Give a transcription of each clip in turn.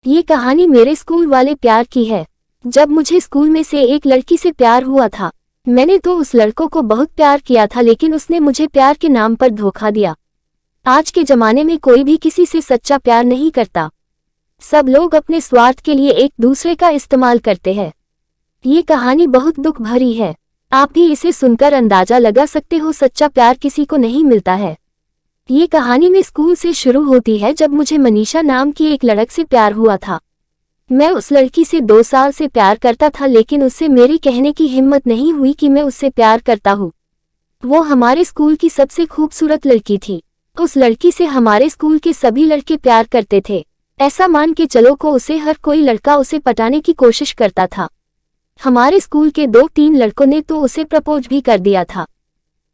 ये कहानी मेरे स्कूल वाले प्यार की है। जब मुझे स्कूल में से एक लड़की से प्यार हुआ था, मैंने तो उस लड़कों को बहुत प्यार किया था, लेकिन उसने मुझे प्यार के नाम पर धोखा दिया। आज के जमाने में कोई भी किसी से सच्चा प्यार नहीं करता। सब लोग अपने स्वार्थ के लिए एक दूसरे का इस्तेमाल करते हैं। ये कहानी बहुत दुख भरी है। आप भी इसे सुनकर अंदाजा लगा सकते हो, सच्चा प्यार किसी को नहीं मिलता है। ये कहानी में स्कूल से शुरू होती है, जब मुझे मनीषा नाम की एक लड़क से प्यार हुआ था। मैं उस लड़की से 2 साल से प्यार करता था, लेकिन उससे मेरी कहने की हिम्मत नहीं हुई कि मैं उससे प्यार करता हूँ। वो हमारे स्कूल की सबसे खूबसूरत लड़की थी। उस लड़की से हमारे स्कूल के सभी लड़के प्यार करते थे। ऐसा मान के चलो को उसे हर कोई लड़का उसे पटाने की कोशिश करता था। हमारे स्कूल के 2-3 लड़कों ने तो उसे प्रपोज भी कर दिया था,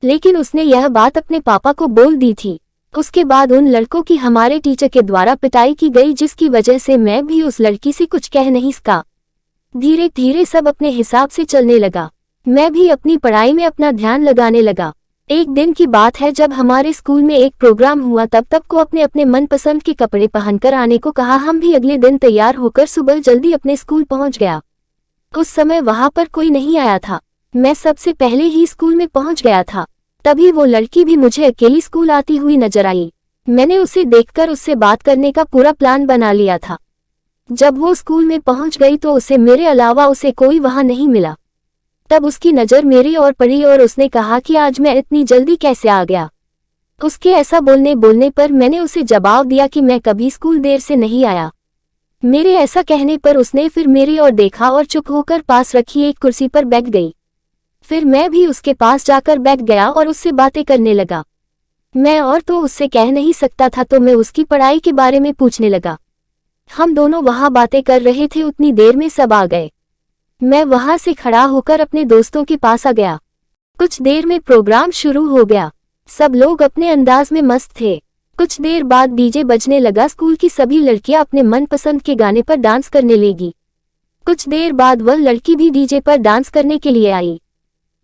लेकिन उसने यह बात अपने पापा को बोल दी थी। उसके बाद उन लड़कों की हमारे टीचर के द्वारा पिटाई की गई, जिसकी वजह से मैं भी उस लड़की से कुछ कह नहीं सका। धीरे धीरे सब अपने हिसाब से चलने लगा। मैं भी अपनी पढ़ाई में अपना ध्यान लगाने लगा। एक दिन की बात है, जब हमारे स्कूल में एक प्रोग्राम हुआ, तब सबको अपने अपने मनपसंद के कपड़े पहनकर आने को कहा। हम भी अगले दिन तैयार होकर सुबह जल्दी अपने स्कूल पहुंच गया। उस समय वहां पर कोई नहीं आया था। मैं सबसे पहले ही स्कूल में पहुंच गया था। तभी वो लड़की भी मुझे अकेली स्कूल आती हुई नजर आई। मैंने उसे देखकर उससे बात करने का पूरा प्लान बना लिया था। जब वो स्कूल में पहुंच गई तो उसे मेरे अलावा उसे कोई वहां नहीं मिला। तब उसकी नज़र मेरी ओर पड़ी और उसने कहा कि आज मैं इतनी जल्दी कैसे आ गया। उसके ऐसा बोलने पर मैंने उसे जवाब दिया कि मैं कभी स्कूल देर से नहीं आया। मेरे ऐसा कहने पर उसने फिर मेरी ओर देखा और चुप होकर पास रखी एक कुर्सी पर बैठ गई। फिर मैं भी उसके पास जाकर बैठ गया और उससे बातें करने लगा। मैं और तो उससे कह नहीं सकता था, तो मैं उसकी पढ़ाई के बारे में पूछने लगा। हम दोनों वहां बातें कर रहे थे, उतनी देर में सब आ गए। मैं वहां से खड़ा होकर अपने दोस्तों के पास आ गया। कुछ देर में प्रोग्राम शुरू हो गया। सब लोग अपने अंदाज में मस्त थे। कुछ देर बाद डीजे बजने लगा। स्कूल की सभी लड़कियां अपने मनपसंद के गाने पर डांस करने लगी। कुछ देर बाद वह लड़की भी डीजे पर डांस करने के लिए आई।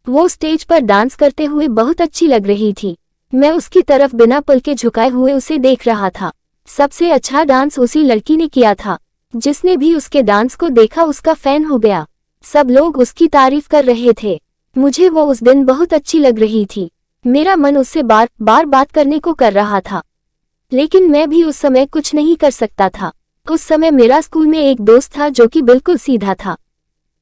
वो स्टेज पर डांस करते हुए बहुत अच्छी लग रही थी। मैं उसकी तरफ बिना पलके झुकाए हुए उसे देख रहा था। सबसे अच्छा डांस उसी लड़की ने किया था। जिसने भी उसके डांस को देखा उसका फैन हो गया। सब लोग उसकी तारीफ कर रहे थे। मुझे वो उस दिन बहुत अच्छी लग रही थी। मेरा मन उससे बार बार बात करने को कर रहा था, लेकिन मैं भी उस समय कुछ नहीं कर सकता था। उस समय मेरा स्कूल में एक दोस्त था जो कि बिल्कुल सीधा था।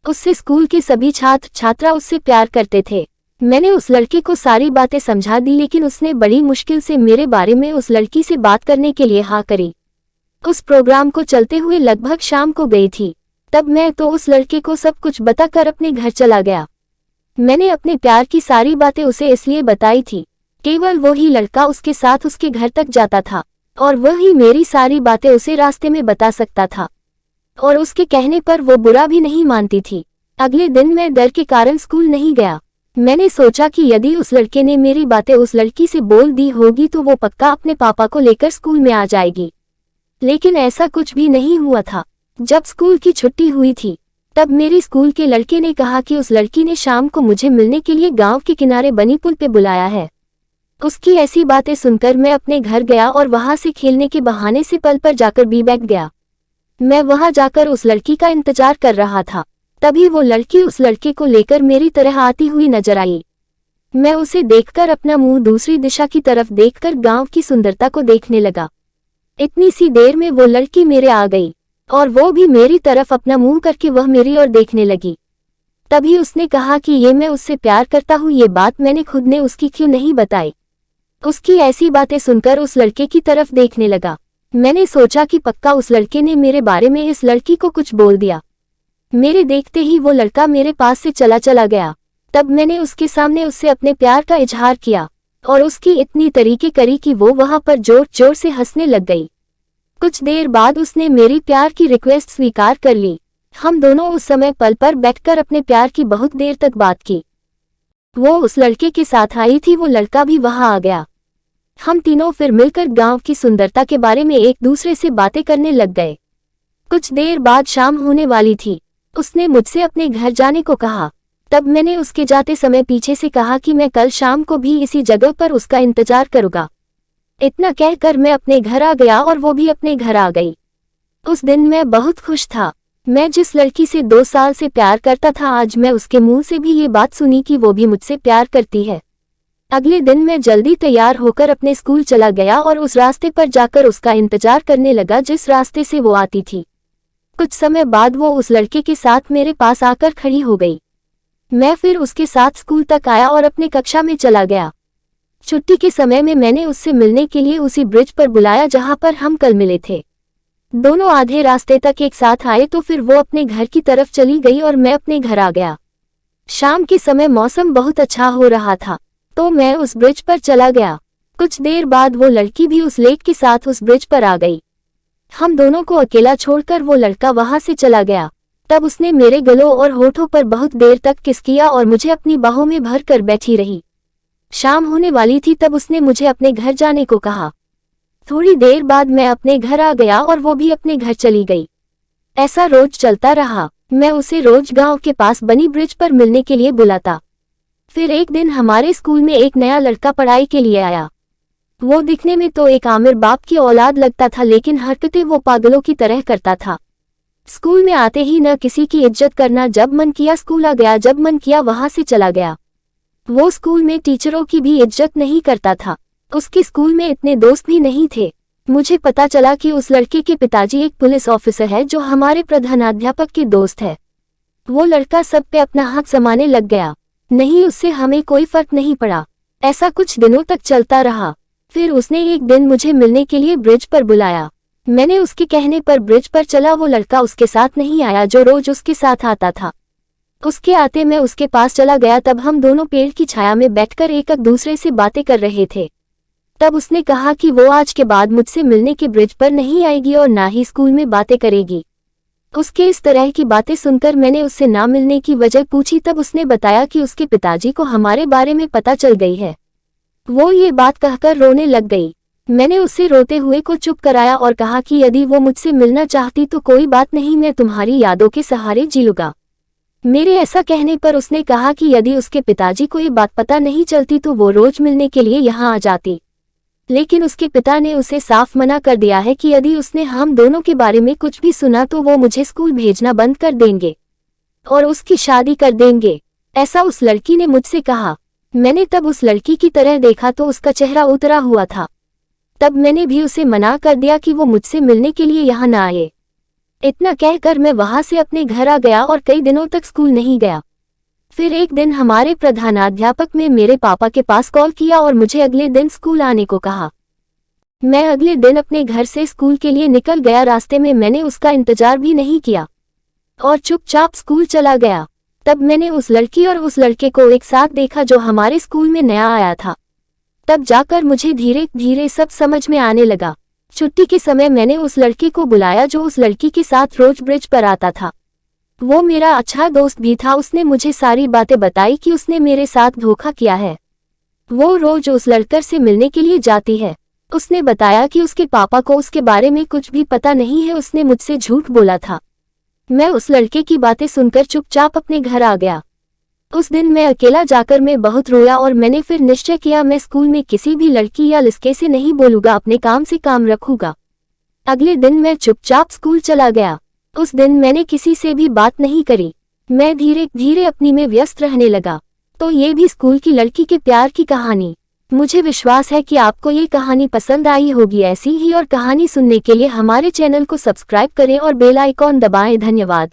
उससे स्कूल के सभी छात्र छात्रा उससे प्यार करते थे। मैंने उस लड़के को सारी बातें समझा दी, लेकिन उसने बड़ी मुश्किल से मेरे बारे में उस लड़की से बात करने के लिए हाँ करी। उस प्रोग्राम को चलते हुए लगभग शाम को गई थी। तब मैं तो उस लड़के को सब कुछ बताकर अपने घर चला गया। मैंने अपने प्यार की सारी बातें उसे इसलिए बताई थी, केवल वो ही लड़का उसके साथ उसके घर तक जाता था और वही मेरी सारी बातें उसे रास्ते में बता सकता था, और उसके कहने पर वो बुरा भी नहीं मानती थी। अगले दिन मैं डर के कारण स्कूल नहीं गया। मैंने सोचा कि यदि उस लड़के ने मेरी बातें उस लड़की से बोल दी होगी तो वो पक्का अपने पापा को लेकर स्कूल में आ जाएगी, लेकिन ऐसा कुछ भी नहीं हुआ था। जब स्कूल की छुट्टी हुई थी, तब मेरी स्कूल के लड़के ने कहा कि उस लड़की ने शाम को मुझे मिलने के लिए गांव के किनारे बनी पुल पे बुलाया है। उसकी ऐसी बातें सुनकर मैं अपने घर गया और वहां से खेलने के बहाने से पल पर जाकर भी बैठ गया। मैं वहां जाकर उस लड़की का इंतजार कर रहा था। तभी वो लड़की उस लड़के को लेकर मेरी तरह आती हुई नजर आई। मैं उसे देखकर अपना मुंह दूसरी दिशा की तरफ देखकर गांव की सुंदरता को देखने लगा। इतनी सी देर में वो लड़की मेरे आ गई और वो भी मेरी तरफ अपना मुंह करके वह मेरी ओर देखने लगी। तभी उसने कहा कि ये मैं उससे प्यार करता हूँ। ये बात मैंने खुद ने उसकी क्यों नहीं बताई। उसकी ऐसी बातें सुनकर उस लड़के की तरफ देखने लगा। मैंने सोचा कि पक्का उस लड़के ने मेरे बारे में इस लड़की को कुछ बोल दिया। मेरे देखते ही वो लड़का मेरे पास से चला गया। तब मैंने उसके सामने उससे अपने प्यार का इजहार किया और उसकी इतनी तरीके करी कि वो वहां पर जोर जोर से हंसने लग गई। कुछ देर बाद उसने मेरी प्यार की रिक्वेस्ट स्वीकार कर ली। हम दोनों उस समय पल पर बैठकर अपने प्यार की बहुत देर तक बात की। वो उस लड़के के साथ आई थी, वो लड़का भी वहां आ गया। हम तीनों फिर मिलकर गांव की सुंदरता के बारे में एक दूसरे से बातें करने लग गए। कुछ देर बाद शाम होने वाली थी। उसने मुझसे अपने घर जाने को कहा। तब मैंने उसके जाते समय पीछे से कहा कि मैं कल शाम को भी इसी जगह पर उसका इंतजार करूंगा। इतना कहकर मैं अपने घर आ गया और वो भी अपने घर आ गई। उस दिन मैं बहुत खुश था। मैं जिस लड़की से 2 साल से प्यार करता था, आज मैं उसके मुंह से भी ये बात सुनी कि वो भी मुझसे प्यार करती है। अगले दिन मैं जल्दी तैयार होकर अपने स्कूल चला गया और उस रास्ते पर जाकर उसका इंतजार करने लगा जिस रास्ते से वो आती थी। कुछ समय बाद वो उस लड़के के साथ मेरे पास आकर खड़ी हो गई। मैं फिर उसके साथ स्कूल तक आया और अपने कक्षा में चला गया। छुट्टी के समय में मैंने उससे मिलने के लिए उसी ब्रिज पर बुलाया जहां पर हम कल मिले थे। दोनों आधे रास्ते तक एक साथ आए तो फिर वो अपने घर की तरफ चली गई और मैं अपने घर आ गया। शाम के समय मौसम बहुत अच्छा हो रहा था तो मैं उस ब्रिज पर चला गया। कुछ देर बाद वो लड़की भी उस लेक के साथ उस ब्रिज पर आ गई। हम दोनों को अकेला छोड़कर वो लड़का वहां से चला गया। तब उसने मेरे गलों और होठों पर बहुत देर तक किस किया और मुझे अपनी बाहों में भर कर बैठी रही। शाम होने वाली थी तब उसने मुझे अपने घर जाने को कहा। थोड़ी देर बाद मैं अपने घर आ गया और वो भी अपने घर चली गई। ऐसा रोज चलता रहा। मैं उसे रोज गांव के पास बनी ब्रिज पर मिलने के लिए बुलाता। फिर एक दिन हमारे स्कूल में एक नया लड़का पढ़ाई के लिए आया। वो दिखने में तो एक आमिर बाप की औलाद लगता था, लेकिन हरकतें वो पागलों की तरह करता था। स्कूल में आते ही न किसी की इज्जत करना, जब मन किया स्कूल आ गया, जब मन किया वहां से चला गया। वो स्कूल में टीचरों की भी इज्जत नहीं करता था। उसके स्कूल में इतने दोस्त भी नहीं थे। मुझे पता चला कि उस लड़के के पिताजी एक पुलिस ऑफिसर है जो हमारे प्रधानाध्यापक के दोस्त है। वो लड़का सब पे अपना हाथ जमाने लग गया। नहीं, उससे हमें कोई फर्क नहीं पड़ा। ऐसा कुछ दिनों तक चलता रहा। फिर उसने एक दिन मुझे मिलने के लिए ब्रिज पर बुलाया। मैंने उसके कहने पर ब्रिज पर चला। वो लड़का उसके साथ नहीं आया जो रोज उसके साथ आता था। उसके आते मैं उसके पास चला गया। तब हम दोनों पेड़ की छाया में बैठकर एक दूसरे से बातें कर रहे थे। तब उसने कहा कि वो आज के बाद मुझसे मिलने के ब्रिज पर नहीं आएगी और ना ही स्कूल में बातें करेगी। उसके इस तरह की बातें सुनकर मैंने उससे ना मिलने की वजह पूछी। तब उसने बताया कि उसके पिताजी को हमारे बारे में पता चल गई है। वो ये बात कहकर रोने लग गई। मैंने उससे रोते हुए को चुप कराया और कहा कि यदि वो मुझसे मिलना चाहती तो कोई बात नहीं, मैं तुम्हारी यादों के सहारे जी लूंगा। मेरे ऐसा कहने पर उसने कहा कि यदि उसके पिताजी को ये बात पता नहीं चलती तो वो रोज मिलने के लिए यहाँ आ जाती। लेकिन उसके पिता ने उसे साफ मना कर दिया है कि यदि उसने हम दोनों के बारे में कुछ भी सुना तो वो मुझे स्कूल भेजना बंद कर देंगे और उसकी शादी कर देंगे। ऐसा उस लड़की ने मुझसे कहा। मैंने तब उस लड़की की तरह देखा तो उसका चेहरा उतरा हुआ था। तब मैंने भी उसे मना कर दिया कि वो मुझसे मिलने के लिए यहाँ न आए। इतना कहकर मैं वहां से अपने घर आ गया और कई दिनों तक स्कूल नहीं गया। फिर एक दिन हमारे प्रधानाध्यापक ने मेरे पापा के पास कॉल किया और मुझे अगले दिन स्कूल आने को कहा। मैं अगले दिन अपने घर से स्कूल के लिए निकल गया। रास्ते में मैंने उसका इंतजार भी नहीं किया और चुपचाप स्कूल चला गया। तब मैंने उस लड़की और उस लड़के को एक साथ देखा जो हमारे स्कूल में नया आया था। तब जाकर मुझे धीरे धीरे सब समझ में आने लगा। छुट्टी के समय मैंने उस लड़के को बुलाया जो उस लड़की के साथ रोज ब्रिज पर आता था। वो मेरा अच्छा दोस्त भी था। उसने मुझे सारी बातें बताई कि उसने मेरे साथ धोखा किया है। वो रोज उस लड़कर से मिलने के लिए जाती है। उसने बताया कि उसके पापा को उसके बारे में कुछ भी पता नहीं है। उसने मुझसे झूठ बोला था। मैं उस लड़के की बातें सुनकर चुपचाप अपने घर आ गया। उस दिन मैं अकेला जाकर मैं बहुत रोया और मैंने फिर निश्चय किया मैं स्कूल में किसी भी लड़की या लड़के से नहीं बोलूंगा, अपने काम से काम रखूंगा। अगले दिन मैं चुपचाप स्कूल चला गया। उस दिन मैंने किसी से भी बात नहीं करी। मैं धीरे धीरे अपनी में व्यस्त रहने लगा। तो ये भी स्कूल की लड़की के प्यार की कहानी। मुझे विश्वास है कि आपको ये कहानी पसंद आई होगी। ऐसी ही और कहानी सुनने के लिए हमारे चैनल को सब्सक्राइब करें और बेल आइकॉन दबाएं। धन्यवाद।